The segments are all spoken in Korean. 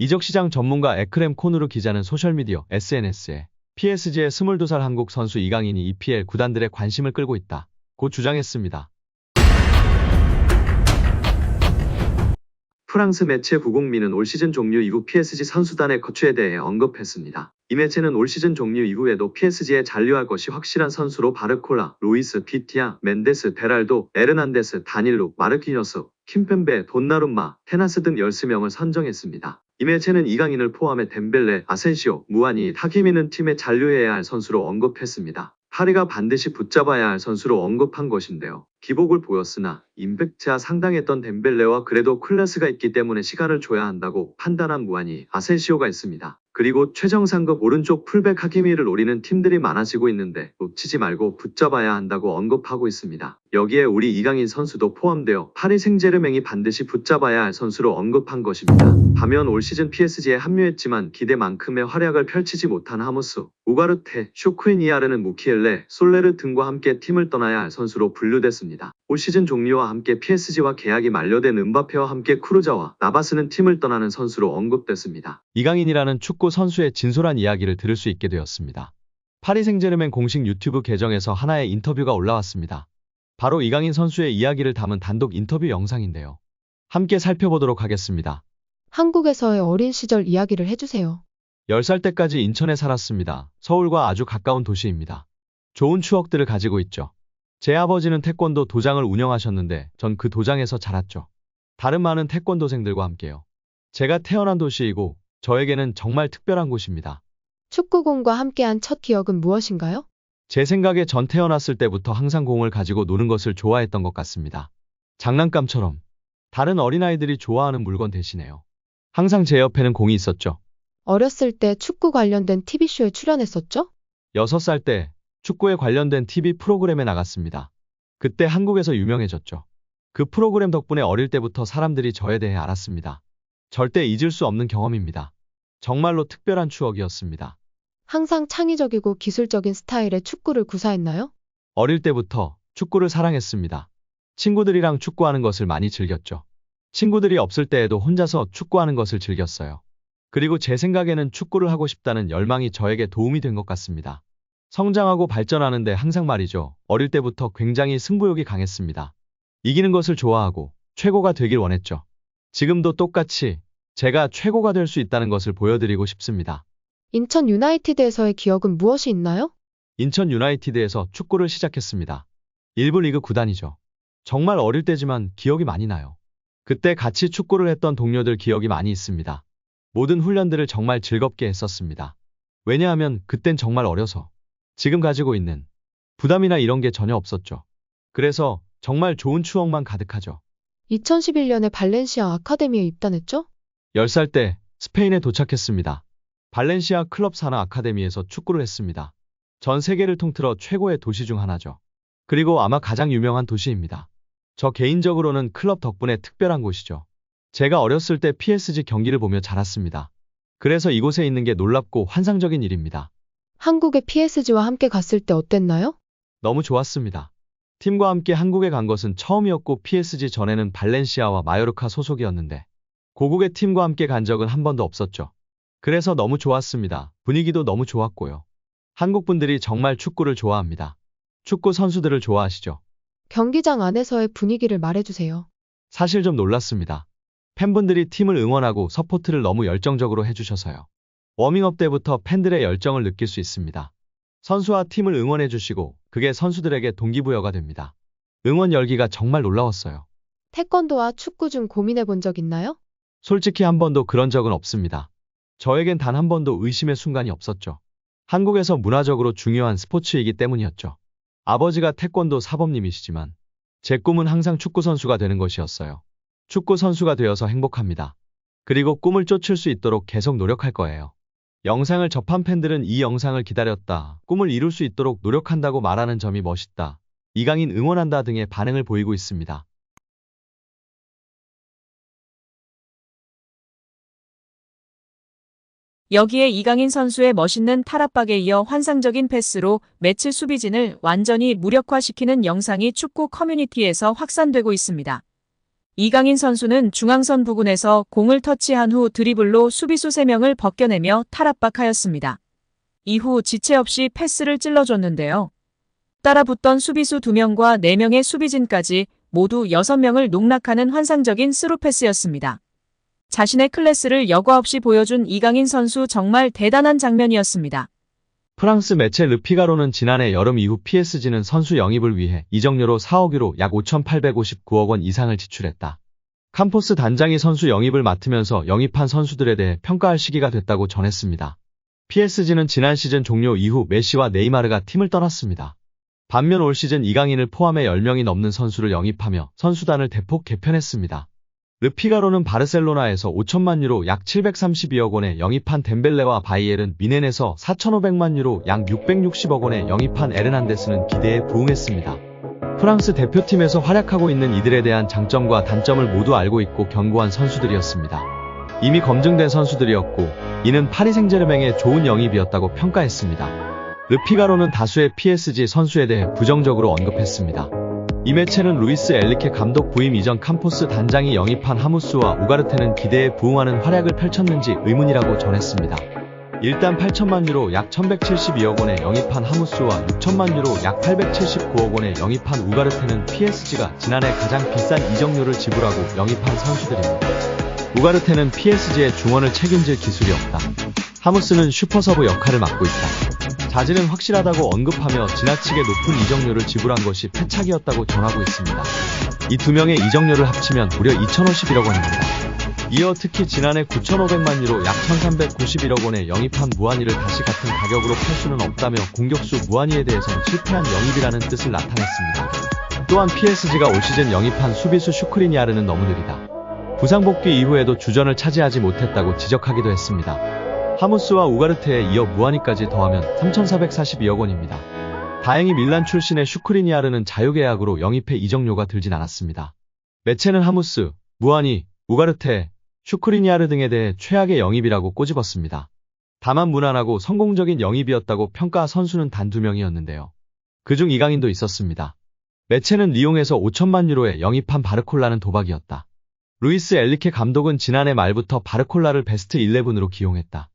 이적시장 전문가 에크렘 코누르 기자는 소셜미디어 SNS에 PSG의 22살 한국 선수 이강인이 EPL 구단들의 관심을 끌고 있다 고 주장했습니다. 프랑스 매체 부국민은 올 시즌 종료 이후 PSG 선수단의 거취에 대해 언급했습니다. 이 매체는 올 시즌 종료 이후에도 PSG에 잔류할 것이 확실한 선수로 바르콜라, 루이스, 비티아, 멘데스, 베랄도, 에르난데스, 다닐루, 마르키녀스, 킴펜베, 돈나룸마, 테나스 등 13명을 선정했습니다. 이 매체는 이강인을 포함해 덴벨레, 아센시오, 무아니, 타키미는 팀에 잔류해야 할 선수로 언급했습니다. 파리가 반드시 붙잡아야 할 선수로 언급한 것인데요. 기복을 보였으나 임팩트가 상당했던 덴벨레와 그래도 클래스가 있기 때문에 시간을 줘야 한다고 판단한 무아니, 아센시오가 있습니다. 그리고 최정상급 오른쪽 풀백 하키미를 노리는 팀들이 많아지고 있는데 놓치지 말고 붙잡아야 한다고 언급하고 있습니다. 여기에 우리 이강인 선수도 포함되어 파리 생제르맹이 반드시 붙잡아야 할 선수로 언급한 것입니다. 반면 올 시즌 PSG에 합류했지만 기대만큼의 활약을 펼치지 못한 하무스, 우가르테, 쇼크이니아르는 무키엘레, 솔레르 등과 함께 팀을 떠나야 할 선수로 분류됐습니다. 올 시즌 종료와 함께 PSG와 계약이 만료된 은바페와 함께 크루자와 나바스는 팀을 떠나는 선수로 언급됐습니다. 이강인이라는 축구 선수의 진솔한 이야기를 들을 수 있게 되었습니다. 파리 생제르맹 공식 유튜브 계정에서 하나의 인터뷰가 올라왔습니다. 바로 이강인 선수의 이야기를 담은 단독 인터뷰 영상인데요. 함께 살펴보도록 하겠습니다. 한국에서의 어린 시절 이야기를 해주세요. 10살 때까지 인천에 살았습니다. 서울과 아주 가까운 도시입니다. 좋은 추억들을 가지고 있죠. 제 아버지는 태권도 도장을 운영하셨는데 전 그 도장에서 자랐죠. 다른 많은 태권도생들과 함께요. 제가 태어난 도시이고 저에게는 정말 특별한 곳입니다. 축구공과 함께한 첫 기억은 무엇인가요? 제 생각에 전 태어났을 때부터 항상 공을 가지고 노는 것을 좋아했던 것 같습니다. 장난감처럼 다른 어린아이들이 좋아하는 물건 대신에요. 항상 제 옆에는 공이 있었죠. 어렸을 때 축구 관련된 TV쇼에 출연했었죠? 6살 때 축구에 관련된 TV 프로그램에 나갔습니다. 그때 한국에서 유명해졌죠. 그 프로그램 덕분에 어릴 때부터 사람들이 저에 대해 알았습니다. 절대 잊을 수 없는 경험입니다. 정말로 특별한 추억이었습니다. 항상 창의적이고 기술적인 스타일의 축구를 구사했나요? 어릴 때부터 축구를 사랑했습니다. 친구들이랑 축구하는 것을 많이 즐겼죠. 친구들이 없을 때에도 혼자서 축구하는 것을 즐겼어요. 그리고 제 생각에는 축구를 하고 싶다는 열망이 저에게 도움이 된 것 같습니다. 성장하고 발전하는데 항상 말이죠. 어릴 때부터 굉장히 승부욕이 강했습니다. 이기는 것을 좋아하고 최고가 되길 원했죠. 지금도 똑같이 제가 최고가 될 수 있다는 것을 보여드리고 싶습니다. 인천 유나이티드에서의 기억은 무엇이 있나요? 인천 유나이티드에서 축구를 시작했습니다. 1부 리그 구단이죠. 정말 어릴 때지만 기억이 많이 나요. 그때 같이 축구를 했던 동료들 기억이 많이 있습니다. 모든 훈련들을 정말 즐겁게 했었습니다. 왜냐하면 그땐 정말 어려서 지금 가지고 있는 부담이나 이런 게 전혀 없었죠. 그래서 정말 좋은 추억만 가득하죠. 2011년에 발렌시아 아카데미에 입단했죠? 10살 때 스페인에 도착했습니다. 발렌시아 클럽 산하 아카데미에서 축구를 했습니다. 전 세계를 통틀어 최고의 도시 중 하나죠. 그리고 아마 가장 유명한 도시입니다. 저 개인적으로는 클럽 덕분에 특별한 곳이죠. 제가 어렸을 때 PSG 경기를 보며 자랐습니다. 그래서 이곳에 있는 게 놀랍고 환상적인 일입니다. 한국의 PSG와 함께 갔을 때 어땠나요? 너무 좋았습니다. 팀과 함께 한국에 간 것은 처음이었고 PSG 전에는 발렌시아와 마요르카 소속이었는데 고국의 팀과 함께 간 적은 한 번도 없었죠. 그래서 너무 좋았습니다. 분위기도 너무 좋았고요. 한국 분들이 정말 축구를 좋아합니다. 축구 선수들을 좋아하시죠? 경기장 안에서의 분위기를 말해주세요. 사실 좀 놀랐습니다. 팬분들이 팀을 응원하고 서포트를 너무 열정적으로 해주셔서요. 워밍업 때부터 팬들의 열정을 느낄 수 있습니다. 선수와 팀을 응원해 주시고 그게 선수들에게 동기부여가 됩니다. 응원 열기가 정말 놀라웠어요. 태권도와 축구 중 고민해 본 적 있나요? 솔직히 한 번도 그런 적은 없습니다. 저에겐 단 한 번도 의심의 순간이 없었죠. 한국에서 문화적으로 중요한 스포츠이기 때문이었죠. 아버지가 태권도 사범님이시지만 제 꿈은 항상 축구 선수가 되는 것이었어요. 축구 선수가 되어서 행복합니다. 그리고 꿈을 쫓을 수 있도록 계속 노력할 거예요. 영상을 접한 팬들은 이 영상을 기다렸다, 꿈을 이룰 수 있도록 노력한다고 말하는 점이 멋있다, 이강인 응원한다 등의 반응을 보이고 있습니다. 여기에 이강인 선수의 멋있는 탈압박에 이어 환상적인 패스로 매치 수비진을 완전히 무력화시키는 영상이 축구 커뮤니티에서 확산되고 있습니다. 이강인 선수는 중앙선 부근에서 공을 터치한 후 드리블로 수비수 3명을 벗겨내며 탈압박하였습니다. 이후 지체 없이 패스를 찔러줬는데요. 따라붙던 수비수 2명과 4명의 수비진까지 모두 6명을 농락하는 환상적인 스루 패스였습니다. 자신의 클래스를 여과 없이 보여준 이강인 선수 정말 대단한 장면이었습니다. 프랑스 매체 르피가로는 지난해 여름 이후 PSG는 선수 영입을 위해 이적료로 4억 유로 약 5,859억 원 이상을 지출했다. 캄포스 단장이 선수 영입을 맡으면서 영입한 선수들에 대해 평가할 시기가 됐다고 전했습니다. PSG는 지난 시즌 종료 이후 메시와 네이마르가 팀을 떠났습니다. 반면 올 시즌 이강인을 포함해 10명이 넘는 선수를 영입하며 선수단을 대폭 개편했습니다. 르피가로는 바르셀로나에서 5천만 유로 약 732억 원에 영입한 덴벨레와 바이에른 미넨에서 4,500만 유로 약 660억 원에 영입한 에르난데스는 기대에 부응했습니다. 프랑스 대표팀에서 활약하고 있는 이들에 대한 장점과 단점을 모두 알고 있고 견고한 선수들이었습니다. 이미 검증된 선수들이었고 이는 파리 생제르맹의 좋은 영입이었다고 평가했습니다. 르피가로는 다수의 PSG 선수에 대해 부정적으로 언급했습니다. 이 매체는 루이스 엔리케 감독 부임 이전 캄포스 단장이 영입한 하무스와 우가르테는 기대에 부응하는 활약을 펼쳤는지 의문이라고 전했습니다. 일단 8천만 유로 약 1172억 원에 영입한 하무스와 6천만 유로 약 879억 원에 영입한 우가르테는 PSG가 지난해 가장 비싼 이적료를 지불하고 영입한 선수들입니다. 우가르테는 PSG의 중원을 책임질 기술이 없다. 하무스는 슈퍼서브 역할을 맡고 있다. 자질은 확실하다고 언급하며 지나치게 높은 이적료를 지불한 것이 패착이었다고 전하고 있습니다. 이 2명의 이적료를 합치면 무려 2,051억 원입니다. 이어 특히 지난해 9,500만 유로 약 1,391억 원에 영입한 무아니를 다시 같은 가격으로 팔 수는 없다며 공격수 무아니에 대해선 실패한 영입이라는 뜻을 나타냈습니다. 또한 PSG가 올 시즌 영입한 수비수 슈크리니아르는 너무 느리다. 부상 복귀 이후에도 주전을 차지하지 못했다고 지적하기도 했습니다. 하무스와 우가르테에 이어 무아니까지 더하면 3,442억 원입니다. 다행히 밀란 출신의 슈크리니아르는 자유계약으로 영입해 이적료가 들진 않았습니다. 매체는 하무스, 무아니, 우가르테, 슈크리니아르 등에 대해 최악의 영입이라고 꼬집었습니다. 다만 무난하고 성공적인 영입이었다고 평가 선수는 단 2명이었는데요. 그중 이강인도 있었습니다. 매체는 리옹에서 5천만 유로에 영입한 바르콜라는 도박이었다. 루이스 엔리케 감독은 지난해 말부터 바르콜라를 베스트 11으로 기용했다.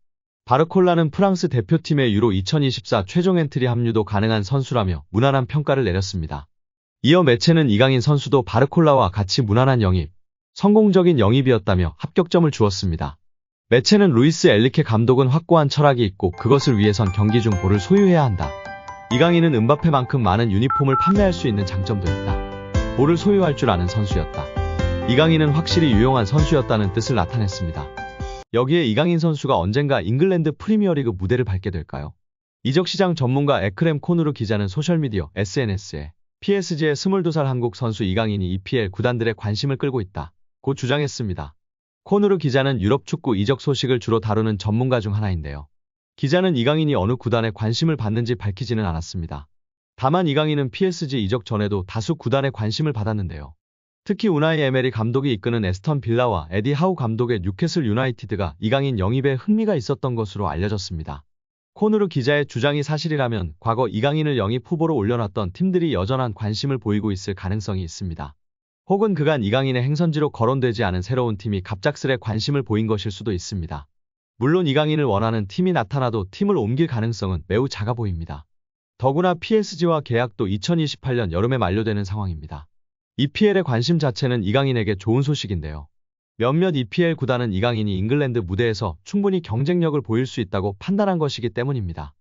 바르콜라는 프랑스 대표팀의 유로 2024 최종 엔트리 합류도 가능한 선수라며 무난한 평가를 내렸습니다. 이어 매체는 이강인 선수도 바르콜라와 같이 무난한 영입, 성공적인 영입이었다며 합격점을 주었습니다. 매체는 루이스 엔리케 감독은 확고한 철학이 있고 그것을 위해선 경기 중 볼을 소유해야 한다. 이강인은 음바페만큼 많은 유니폼을 판매할 수 있는 장점도 있다. 볼을 소유할 줄 아는 선수였다. 이강인은 확실히 유용한 선수였다는 뜻을 나타냈습니다. 여기에 이강인 선수가 언젠가 잉글랜드 프리미어리그 무대를 밟게 될까요? 이적시장 전문가 에크렘 코누르 기자는 소셜미디어 SNS에 PSG의 22살 한국 선수 이강인이 EPL 구단들의 관심을 끌고 있다. 고 주장했습니다. 코누르 기자는 유럽 축구 이적 소식을 주로 다루는 전문가 중 하나인데요. 기자는 이강인이 어느 구단에 관심을 받는지 밝히지는 않았습니다. 다만 이강인은 PSG 이적 전에도 다수 구단의 관심을 받았는데요. 특히 우나이 에메리 감독이 이끄는 에스턴 빌라와 에디 하우 감독의 뉴캐슬 유나이티드가 이강인 영입에 흥미가 있었던 것으로 알려졌습니다. 코누르 기자의 주장이 사실이라면 과거 이강인을 영입 후보로 올려놨던 팀들이 여전한 관심을 보이고 있을 가능성이 있습니다. 혹은 그간 이강인의 행선지로 거론되지 않은 새로운 팀이 갑작스레 관심을 보인 것일 수도 있습니다. 물론 이강인을 원하는 팀이 나타나도 팀을 옮길 가능성은 매우 작아 보입니다. 더구나 PSG와 계약도 2028년 여름에 만료되는 상황입니다. EPL의 관심 자체는 이강인에게 좋은 소식인데요. 몇몇 EPL 구단은 이강인이 잉글랜드 무대에서 충분히 경쟁력을 보일 수 있다고 판단한 것이기 때문입니다.